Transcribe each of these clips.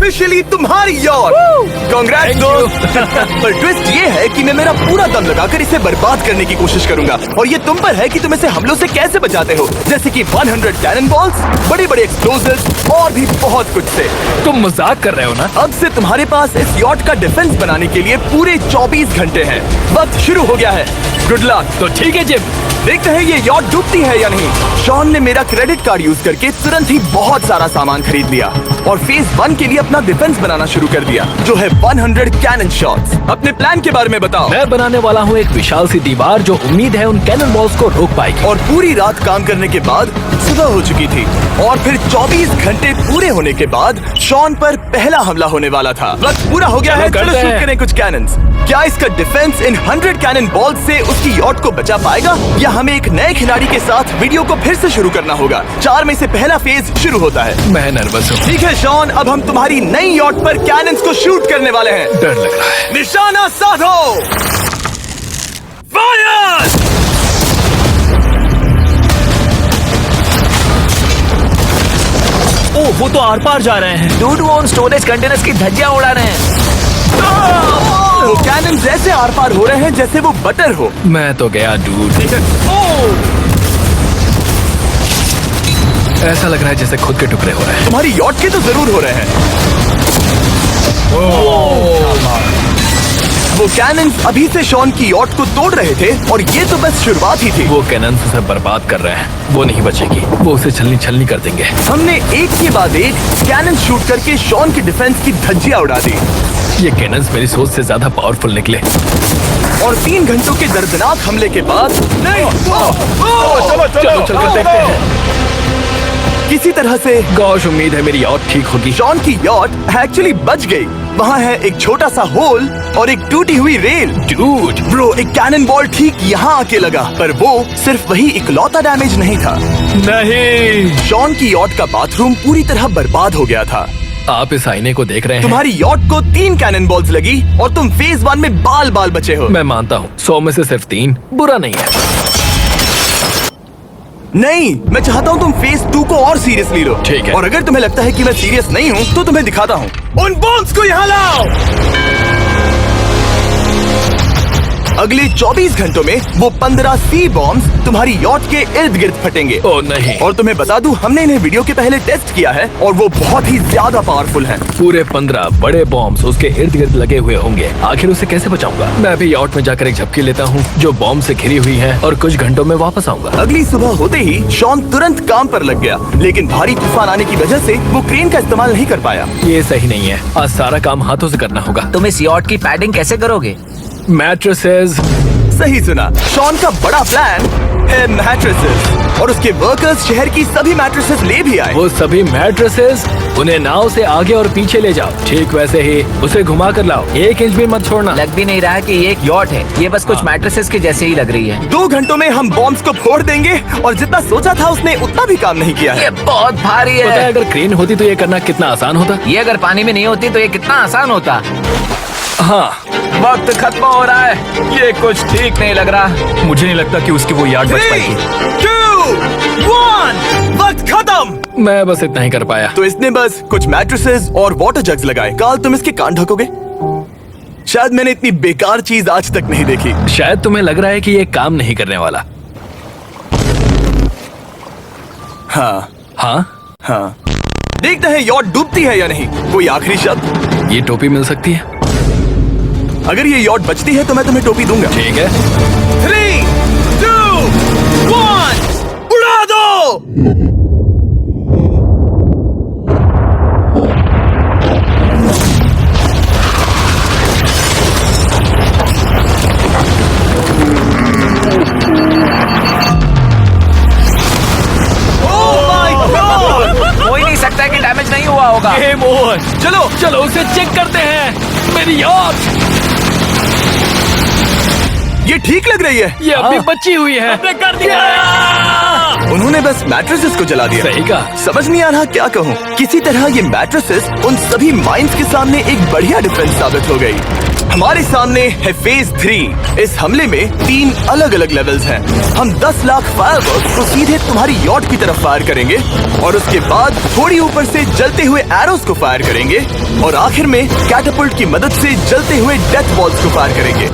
Officially तुम्हारी yacht. Congrats दोस्त। पर ट्विस्ट ये है कि मैं मेरा पूरा दम लगाकर इसे बर्बाद करने की कोशिश करूंगा और ये तुम पर है कि तुम इसे हमलों से कैसे बचाते हो, जैसे कि 100 कैनन बॉल्स, बड़े बड़े एक्सप्लोजिव्स और भी बहुत कुछ से। तुम मजाक कर रहे हो ना? अब से तुम्हारे पास इस यॉट का डिफेंस बनाने के लिए पूरे 24 घंटे हैं। वक्त शुरू हो गया है। Good luck. तो ठीक है जिम, देखते हैं ये यॉट डूबती है या नहीं। शॉन ने मेरा क्रेडिट कार्ड यूज करके तुरंत ही बहुत सारा सामान खरीद लिया और फेज 1 के लिए अपना डिफेंस बनाना शुरू कर दिया, जो है 100 कैनन शॉट्स। अपने प्लान के बारे में बताओ। मैं बनाने वाला हूँ एक विशाल सी दीवार जो उम्मीद है उन कैनन बॉल्स को रोक पाएगी। और पूरी रात काम करने के बाद सुबह हो चुकी थी और फिर 24 घंटे पूरे होने के बाद शॉन पर पहला हमला होने वाला था। वक्त पूरा हो गया है, चलो शूट करें कुछ कैनन्स। क्या इसका डिफेंस इन 100 कैनन बॉल्स से उसकी यॉट को बचा पाएगा या हमें एक नए खिलाड़ी के साथ वीडियो को फिर से शुरू करना होगा? 4 में से पहला फेज शुरू होता है। मैं नर्वस हूँ। ठीक है शॉन, अब हम तुम्हारी नई यॉट पर कैनन्स को शूट करने वाले हैं। डर लग रहा है। निशाना साधो। फायर! ओह, वो तो आर पार जा रहे हैं। डूड, वो उन स्टोरेज कंटेनर्स की धज्जियां उड़ा रहे हैं। वो कैनन जैसे आर पार हो रहे हैं जैसे वो बटर हो। मैं तो गया डूड। ऐसा लग रहा है जैसे खुद के टुकड़े हो रहे हैं। तुम्हारी यॉट के तो जरूर हो रहे हैं। वो कैनन अभी से शॉन की यॉट को तोड़ रहे थे और ये तो बस शुरुआत ही थी। वो कैनन उसे बर्बाद कर रहे हैं। वो नहीं बचेगी। वो उसे छलनी छलनी कर देंगे। हमने एक के बाद एक कैनन शूट करके शॉन की डिफेंस की धज्जियां उड़ा दी। ये कैनन्स मेरी सोच से ज्यादा पावरफुल निकले। और 3 घंटों के दर्दनाक हमले के बाद चलो चलकर देखते हैं। किसी तरह से गॉश, उम्मीद है मेरी यॉट ठीक होगी। शॉन की यॉट एक्चुअली बच गई। वहाँ है एक छोटा सा होल और एक टूटी हुई रेल। डूड ब्रो, एक कैनन बॉल ठीक यहाँ आके लगा, पर वो सिर्फ वही इकलौता डैमेज नहीं था। नहीं, शॉन की यॉट का बाथरूम पूरी तरह बर्बाद हो गया था। आप इस आईने को देख रहे हैं। तुम्हारी यॉट को 3 कैनन बॉल्स लगी और तुम फेज 1 में बाल बाल बचे हो। मैं मानता हूँ 100 में से सिर्फ 3 बुरा नहीं है। नहीं, मैं चाहता हूँ तुम फेज 2 को और सीरियसली लो। ठीक है। और अगर तुम्हें लगता है कि मैं सीरियस नहीं हूँ तो तुम्हें दिखाता हूँ। उन बॉम्ब्स को यहाँ लाओ। अगले 24 घंटों में वो 15 सी बॉम्ब्स तुम्हारी यॉट के इर्द गिर्द फटेंगे। ओह नहीं। और तुम्हें बता दूं, हमने इन्हें वीडियो के पहले टेस्ट किया है और वो बहुत ही ज्यादा पावरफुल हैं। पूरे 15 बड़े बॉम्ब्स उसके इर्द गिर्द लगे हुए होंगे। आखिर उसे कैसे बचाऊंगा? मैं भी यॉट में जाकर एक झपकी लेता हूँ जो बॉम्ब से घिरी हुई है और कुछ घंटों में वापस आऊंगा। अगली सुबह होते ही शॉन तुरंत काम पर लग गया, लेकिन भारी तूफान आने की वजह से वो क्रेन का इस्तेमाल नहीं कर पाया। ये सही नहीं है। आज सारा काम हाथों से करना होगा। तुम इस यॉट की पैडिंग कैसे करोगे? मैट्रेसेस। सही सुना, शॉन का बड़ा प्लान है मैट्रेसेस और उसके वर्कर्स शहर की सभी मैट्रेसेस ले भी आए। वो सभी मैट्रेसेस उन्हें नाव से आगे और पीछे ले जाओ। ठीक वैसे ही उसे घुमा कर लाओ। 1 इंच भी मत छोड़ना। लग भी नहीं रहा है कि ये एक यॉट है। ये बस कुछ मैट्रेसेस के जैसे ही लग रही है। 2 घंटों में हम बॉम्ब्स को फोड़ देंगे और जितना सोचा था उसने उतना भी काम नहीं किया है। ये बहुत भारी पता है है। अगर क्रेन होती तो ये करना कितना आसान होता। ये अगर पानी में नहीं होती तो ये कितना आसान होता। हाँ, वक्त खत्म हो रहा है। ये कुछ ठीक नहीं लग रहा। मुझे नहीं लगता कि उसकी वो याद बच 3, पाएगी। 2, 1, वक्त खत्म। मैं बस इतना ही कर पाया। तो इसने बस कुछ मैट्रेसेस और वाटर जग्स लगाए। काल, तुम इसके कान ढकोगे? शायद मैंने इतनी बेकार चीज आज तक नहीं देखी। शायद तुम्हें लग रहा है कि ये काम नहीं करने वाला। हाँ हाँ, हाँ, देखते हैं यॉट डूबती है या नहीं। कोई आखिरी शब्द? ये टोपी मिल सकती है। अगर ये यॉट बचती है तो मैं तुम्हें टोपी दूंगा। ठीक है। 3, 2, 1, उड़ा दो। हो ही नहीं सकता कि डैमेज नहीं हुआ होगा। Game over. चलो चलो उसे चेक करते हैं। मेरी यॉट ये ठीक लग रही है। ये अभी बची हुई है। हमने कर दिया। उन्होंने बस मैट्रेसेस को जला दिया। सही कहा। समझ नहीं आ रहा क्या कहूँ। किसी तरह ये मैट्रेसेस उन सभी माइंस के सामने एक बढ़िया डिफेंस साबित हो गई। हमारे सामने है फेज 3। इस हमले में 3 अलग अलग लेवल्स हैं। हम 10 लाख फायरवर्क्स को सीधे तुम्हारी यॉट की तरफ फायर करेंगे और उसके बाद थोड़ी ऊपर से जलते हुए एरोस को फायर करेंगे और आखिर में कैटापल्ट की मदद से जलते हुए डेथ बॉल्स को फायर करेंगे।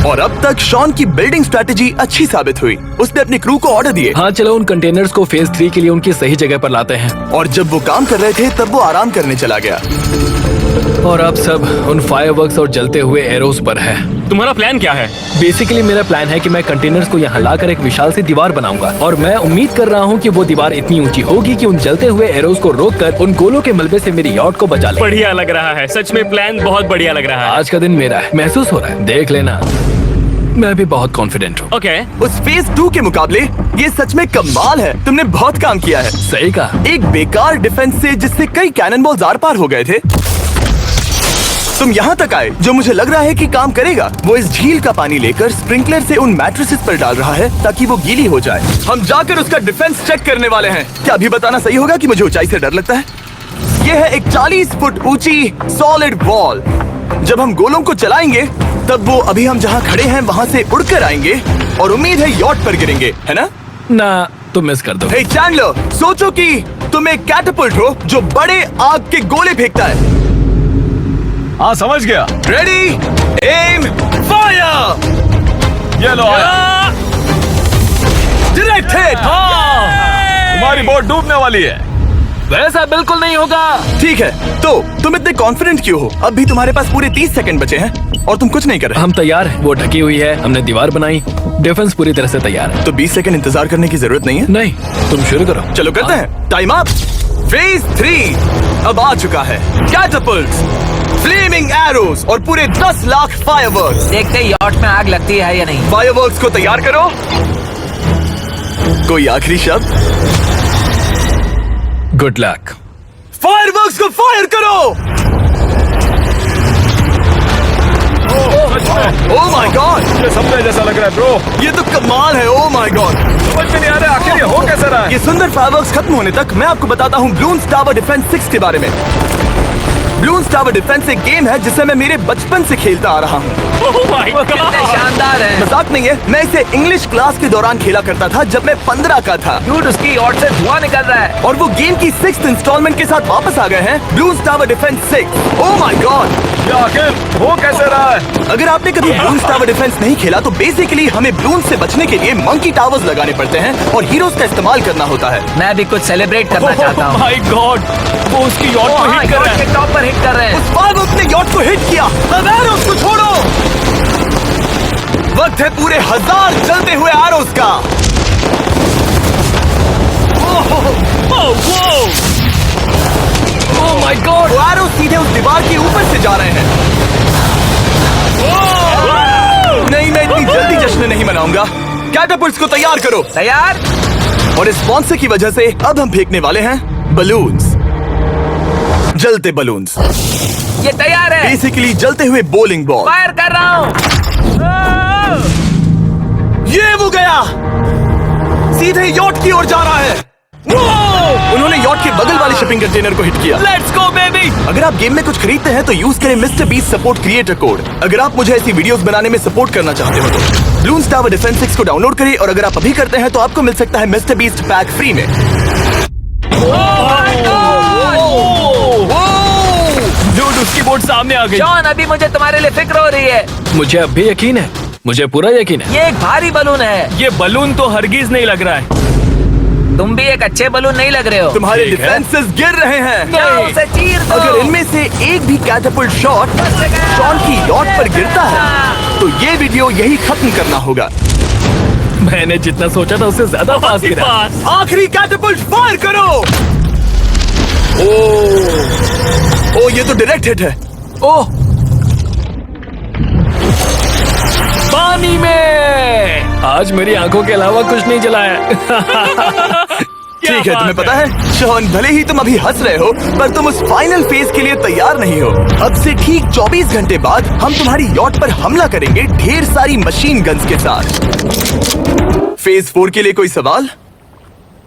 और अब तक शॉन की बिल्डिंग स्ट्रेटेजी अच्छी साबित हुई। उसने अपनी क्रू को ऑर्डर दिए हाँ चलो उन कंटेनर्स को फेज 3 के लिए उनकी सही जगह पर लाते हैं। और जब वो काम कर रहे थे तब वो आराम करने चला गया। और अब सब उन फायरवर्क्स और जलते हुए एरोस पर है। तुम्हारा प्लान क्या है? बेसिकली मेरा प्लान है कि मैं कंटेनर्स को यहाँ लाकर एक विशाल सी दीवार बनाऊंगा और मैं उम्मीद कर रहा हूँ कि वो दीवार इतनी ऊंची होगी कि उन जलते हुए एरोस को रोककर उन गोलों के मलबे से मेरी यॉट को बचा ले। बढ़िया लग रहा है, सच में प्लान बहुत बढ़िया लग रहा है। आज का दिन मेरा है, महसूस हो रहा है, देख लेना। मैं भी बहुत कॉन्फिडेंट हूँ। ओके। उस फेज 2 के मुकाबले ये सच में कमाल है। तुमने बहुत काम किया है। सही कहा। एक बेकार डिफेंस से जिससे कई कैनन बॉल्स आर पार हो गए थे, तुम यहाँ तक आए। जो मुझे लग रहा है कि काम करेगा, वो इस झील का पानी लेकर स्प्रिंकलर से उन मैट्रेसेस पर डाल रहा है ताकि वो गीली हो जाए। हम जाकर उसका डिफेंस चेक करने वाले हैं। क्या अभी बताना सही होगा कि मुझे ऊंचाई से डर लगता है? ये है एक 40 फुट ऊंची सॉलिड वॉल। जब हम गोलों को चलाएंगे तब वो अभी हम जहाँ खड़े हैं वहाँ से उड़कर आएंगे और उम्मीद है यॉट पर गिरेंगे, है ना? ना तुम मिस कर दो। हे चैंडलर, सोचो कि तुम एक कैटापल्ट हो जो बड़े आग के गोले फेंकता है। हाँ समझ गया। Ready, aim, fire. ये लो आया। Direct hit. तुम्हारी बोट डूबने वाली है। वैसा बिल्कुल नहीं होगा। ठीक है, तो तुम इतने कॉन्फिडेंट क्यों हो? अब भी तुम्हारे पास पूरे 30 सेकंड बचे हैं और तुम कुछ नहीं कर रहे। हम तैयार हैं। वो ढकी हुई है, हमने दीवार बनाई, डिफेंस पूरी तरह से तैयार है। तो 20 सेकंड इंतजार करने की जरूरत नहीं है। नहीं, तुम शुरू करो। चलो करते हैं। Time up. फेज 3 अब आ चुका है। कैटापल्ट्स, फ्लेमिंग एरोस और पूरे 10 लाख फायरवर्क्स। देखते ही यॉट में आग लगती है या नहीं। फायरवर्क्स को तैयार करो। कोई आखिरी शब्द? Good luck. फायरवर्क्स को फायर करो। ओह माय गॉड, ये सपने जैसा लग रहा है ब्रो। ये तो कमाल है। ओह माय गॉड, समझ में नहीं आ रहा आखिर ये हो कैसे रहा है। ये सुंदर फायरवर्क्स खत्म होने तक मैं आपको बताता हूँ ब्लून्स टावर डिफेंस 6 के बारे में। ब्लून्स टावर डिफेंस एक गेम है जिसे मैं मेरे बचपन से खेलता आ रहा हूँ। ओह माय कितने गॉड। शानदार है। मजाक नहीं है, मैं इसे इंग्लिश क्लास के दौरान खेला करता था जब मैं 15 का था। डूड, उसकी यॉट से धुआं निकल रहा है। और वो गेम की 6th इंस्टॉलमेंट के साथ वापस आ गए हैं, balloons tower defence 6। Oh my God, ये आखिर हो कैसे रहा है। अगर आपने कभी ब्लून्स टावर डिफेंस नहीं खेला तो बेसिकली हमें ब्लून से बचने के लिए मंकी टावर्स लगाने पड़ते हैं और हीरोज का इस्तेमाल करना होता है। मैं भी कुछ सेलिब्रेट करना चाहता हूँ। माय गॉड, वो उसकी यॉट को हाँ, हिट कर यॉट रहा के है। टॉप पर हिट कर रहे हैं। फायरवर्क्स ने यॉट को हिट किया। अब एरोस को छोड़ो। वक्त है पूरे 1000 जलते हुए एरोस का। Oh my God. वो एरोस सीधे उस दीवार के ऊपर से जा रहे हैं। नहीं, मैं इतनी जल्दी जश्न नहीं मनाऊंगा। कैटापल्ट्स को तैयार करो। तैयार। और इस स्पॉन्सर की वजह से अब हम फेंकने वाले हैं बलून्स, जलते बलून्स। ये तैयार है। बेसिकली जलते हुए बोलिंग बॉल। फायर कर रहा हूँ। ये वो गया, सीधे यॉट की ओर जा रहा है। उन्होंने यॉट के बगल वाले शिपिंग कंटेनर को हिट किया। Let's go baby. अगर आप गेम में कुछ खरीदते हैं तो यूज करें mister beast support creator code. अगर आप मुझे ऐसी वीडियोस बनाने में सपोर्ट करना चाहते हो तो ब्लून्स टावर डिफेंस 6 को डाउनलोड करें और अगर आप अभी करते हैं तो आपको मिल सकता है मिस्टर बीस्ट पैक फ्री में। डूड, उसकी बोट सामने आ गई। जॉन, अभी मुझे तुम्हारे लिए फिक्र हो रही है। मुझे अब भी यकीन है, मुझे पूरा यकीन है। ये एक भारी बलून है। ये बलून तो हरगिज नहीं लग रहा है। तुम भी एक अच्छे बलून नहीं लग रहे हो। तुम्हारे ठीक है। डिफेंसेस गिर रहे हैं। जाओ, उसे चीर दो। अगर इनमें से एक भी कैटापल्ट शॉट शॉन की यॉट पर गिरता है तो ये वीडियो यही खत्म करना होगा। मैंने जितना सोचा था उससे ज्यादा फास्ट गिरा। आखिरी कैटापल्ट फायर करो। ओ ये तो डायरेक्ट हिट है। ओह, पानी में। आज मेरी आंखों के अलावा कुछ नहीं जला है। ठीक है, तुम्हें पता है शॉन, भले ही तुम अभी हंस रहे हो पर तुम उस फाइनल फेज के लिए तैयार नहीं हो। अब से ठीक 24 घंटे बाद हम तुम्हारी यॉट पर हमला करेंगे ढेर सारी मशीन गन्स के साथ। फेज 4 के लिए कोई सवाल?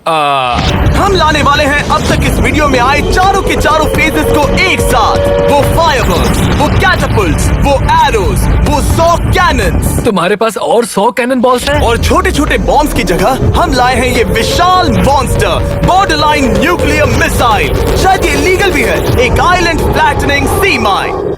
हम लाने वाले हैं अब तक इस वीडियो में आए चारों के चारों फेजेस को एक साथ। वो फायरवर्क्स, वो कैटapults, वो एरोज, वो 100 कैनन्स तुम्हारे पास और 100 कैनन बॉल्स हैं? और छोटे छोटे बॉम्ब्स की जगह हम लाए हैं ये विशाल मॉन्स्टर बॉर्डरलाइन न्यूक्लियर मिसाइल। शायद ये लीगल भी है, एक आइलैंड फ्लैटनिंग सी माइन।